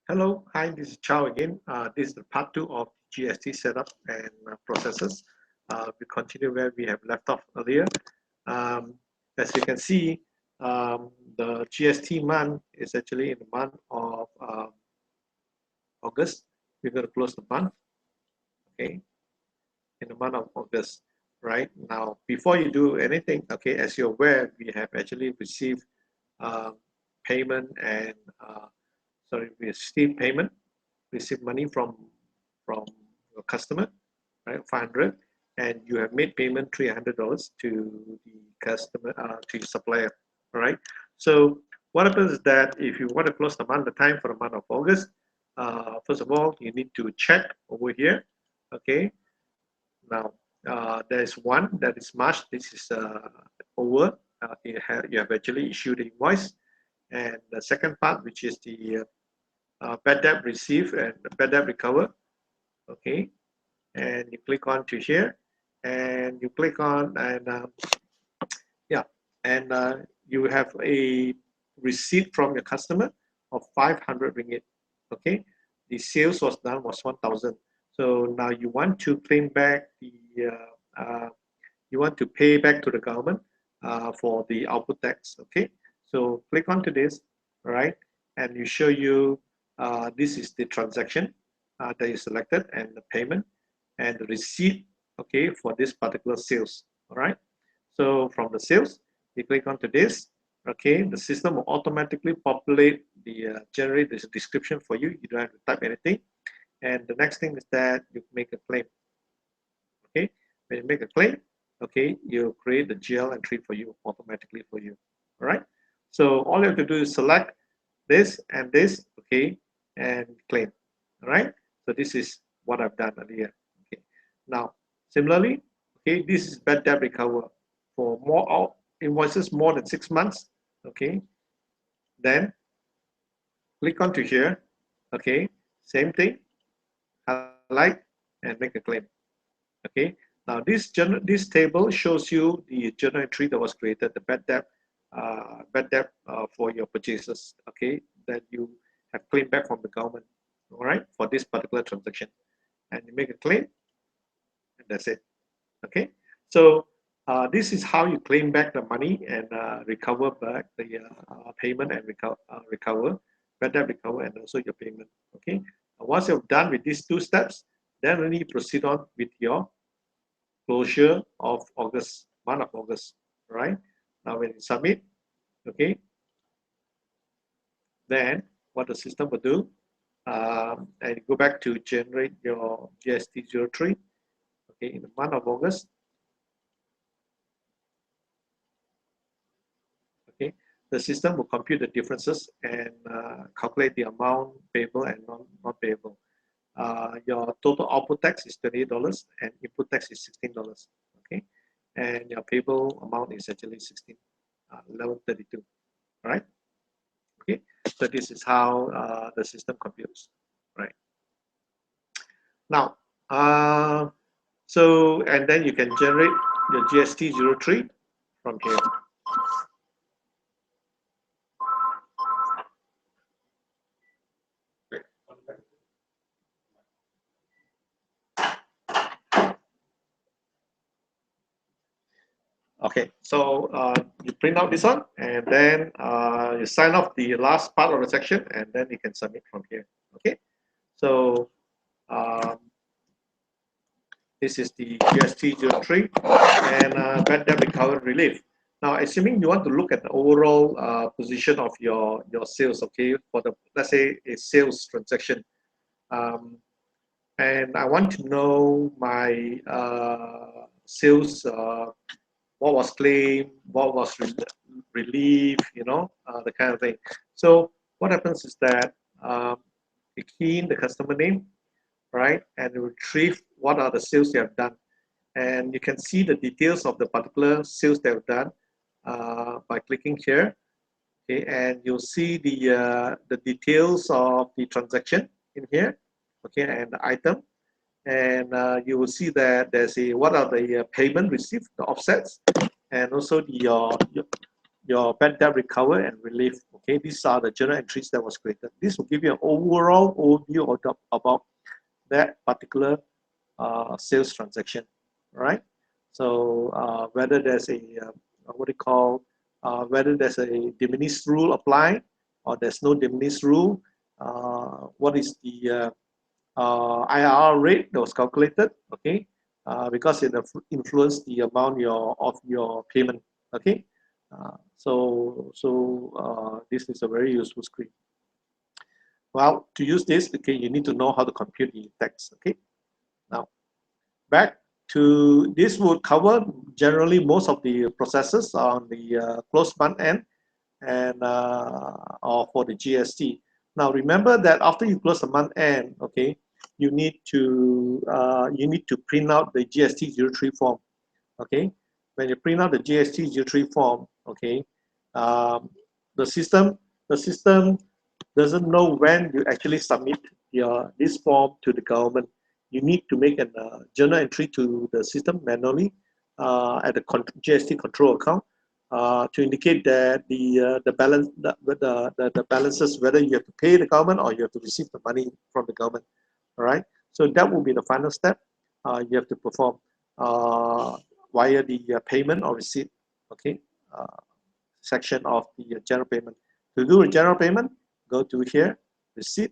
Hello, hi, this is Chow again. This is the part two of GST setup and processes. We continue where we have left off earlier. Um, as you can see, the GST month is actually in the month of August. We're going to close the month, okay, in the month of August, right? Now, before you do anything, okay, as you're aware, we have actually received um, payment and we received payment, receive money from your customer, right? 500, and you have made payment $300 to the customer, to your supplier, all right? So what happens is that if you want to close the time for the month of August, first of all, you need to check over here, okay? Now, there is one that is March. This is over. You have actually issued the invoice. And the second part, which is the bad debt receive and bad debt recover, okay, and you click on to here and you click on and yeah, and you have a receipt from your customer of 500 ringgit, okay. The sales was done was 1,000. So now you want to claim back the you want to pay back to the government for the output tax, okay. So click onto this, all right, and you show you this is the transaction that you selected and the payment and the receipt, okay, for this particular sales, all right. So from the sales, you click onto this, okay, the system will automatically populate the generate this description for you. You don't have to type anything. And the next thing is that you make a claim, okay. When you make a claim, okay, you create the GL entry for you automatically for you, all right. So all you have to do is select this and this, okay, and claim, all right. So this is what I've done earlier, okay. Now similarly, okay, this is bad debt recover for more invoices more than 6 months, okay. Then click onto here, okay, same thing, highlight and make a claim, okay. Now this table shows you the journal entry that was created, the bad debt for your purchases, okay, that you have claimed back from the government, all right, for this particular transaction, and you make a claim, and that's it, okay. So this is how you claim back the money and recover back the payment and recover bad debt recover and also your payment, okay. Once you've done with these two steps, then only proceed on with your closure of August, month of August, right? Now when you submit, okay, then what the system will do, and go back to generate your GST 03, okay, in the month of August, okay, the system will compute the differences and calculate the amount payable and non-payable. Your total output tax is $28 and input tax is $16, okay, and your payable amount is actually 1132, right? Okay, so this is how the system computes, right? Now, so and then you can generate your GST 03 from here. Okay, so you print out this one and then you sign off the last part of the section and then you can submit from here. Okay, so um, this is the GST 03 and bad debt recovery relief. Now, assuming you want to look at the overall position of your sales, okay, for the, let's say, a sales transaction, um, and I want to know my sales, what was claimed, what was relief, you know, the kind of thing. So what happens is that you key in the customer name, right, and retrieve what are the sales you have done, and you can see the details of the particular sales they have done by clicking here, okay, and you'll see the details of the transaction in here, okay, and the item, and you will see that there's a what are the payment received, the offsets, and also the your bad debt recover and relief. Okay, these are the journal entries that was created. This will give you an overall overview about that particular sales transaction. All right. So whether there's a what do you call whether there's a diminished rule applied or there's no diminished rule, what is the IRR rate that was calculated, okay, because it influence the amount of your payment, okay. This is a very useful screen. Well, to use this, okay, you need to know how to compute the tax, okay. Now, back to this would cover generally most of the processes on the close month end and or for the GST. Now, remember that after you close the month end, okay, you need to print out the GST 03 form, okay. When you print out the GST 03 form, okay, um, the system doesn't know when you actually submit this form to the government. You need to make a journal entry to the system manually at the GST control account to indicate that the balance the balances, whether you have to pay the government or you have to receive the money from the government. All right. So that will be the final step you have to perform via the payment or receipt. Okay. Section of the general payment. To do a general payment, go to here, receipt,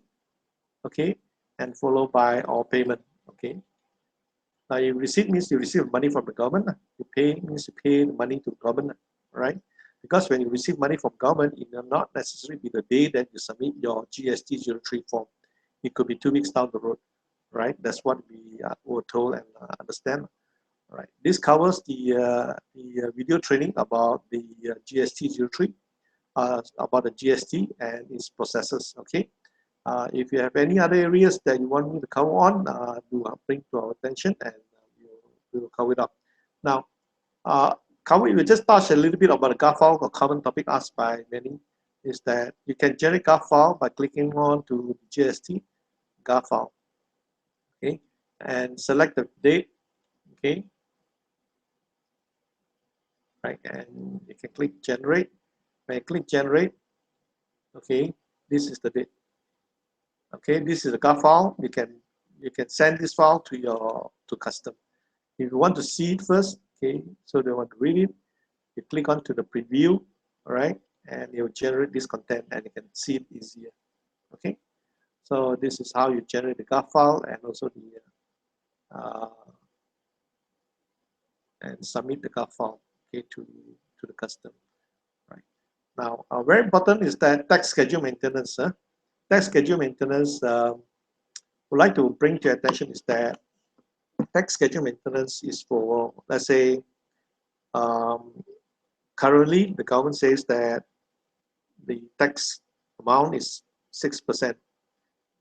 okay, and followed by all payment, okay. Now, you receipt means you receive money from the government. You pay means you pay the money to the government, right? Because when you receive money from government, it will not necessarily be the day that you submit your GST 03 form. It could be 2 weeks down the road, right? That's what we were told and understand. All right. This covers the video training about the GST 03. About the GST and its processes. Okay. If you have any other areas that you want me to cover on, do bring to our attention and we will cover it up. Now, we just touch a little bit about the GAF file. A common topic asked by many is that you can generate GAF file by clicking on to the GST GAF file. Okay, and select the date. Okay, right, and you can click generate. When you click generate, okay, this is the date. Okay, this is a GAF file. You can send this file to custom. If you want to see it first, okay, so they want to read it, you click on to the preview, all right, and it will generate this content and you can see it easier. Okay, so this is how you generate the GAF file and also the and submit the GAF file, okay, to the custom. Right now, very important is that tax schedule maintenance. Tax schedule maintenance. Would like to bring to your attention is that tax schedule maintenance is for, let's say, currently the government says that the tax amount is 6%,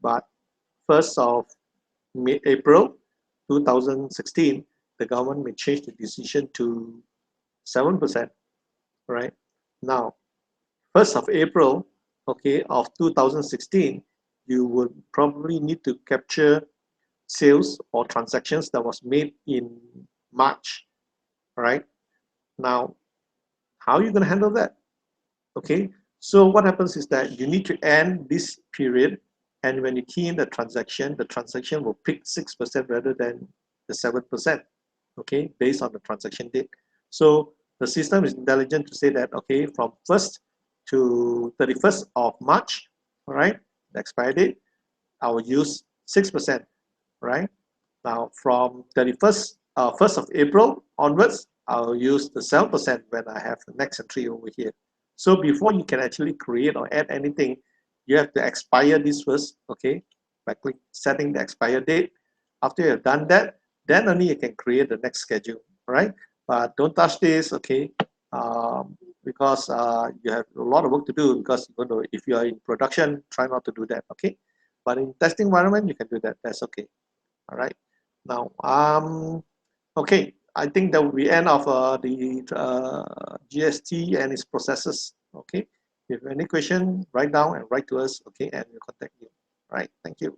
but 1st of April 2016, the government may change the decision to 7%, right? Now, 1st of April, okay, of 2016, you would probably need to capture sales or transactions that was made in March, right? Now, how are you going to handle that? Okay, so what happens is that you need to end this period, and when you key in the transaction will pick 6% rather than the 7%, okay, based on the transaction date. So the system is intelligent to say that, okay, from 1st to 31st of March, all right, the expiry date, I will use 6%, right? Now from 1st of April onwards, I'll use the 7% when I have the next entry over here. So before you can actually create or add anything, you have to expire this first, okay, by setting the expire date. After you've done that, then only you can create the next schedule, right? But don't touch this, okay, because you have a lot of work to do, because you're going to, if you are in production, try not to do that, okay? But in testing environment, you can do that, that's okay, all right? Now, okay, I think that will be end of the GST and its processes. Okay, if you have any question, write down and write to us. Okay, and we'll contact you. All right, thank you.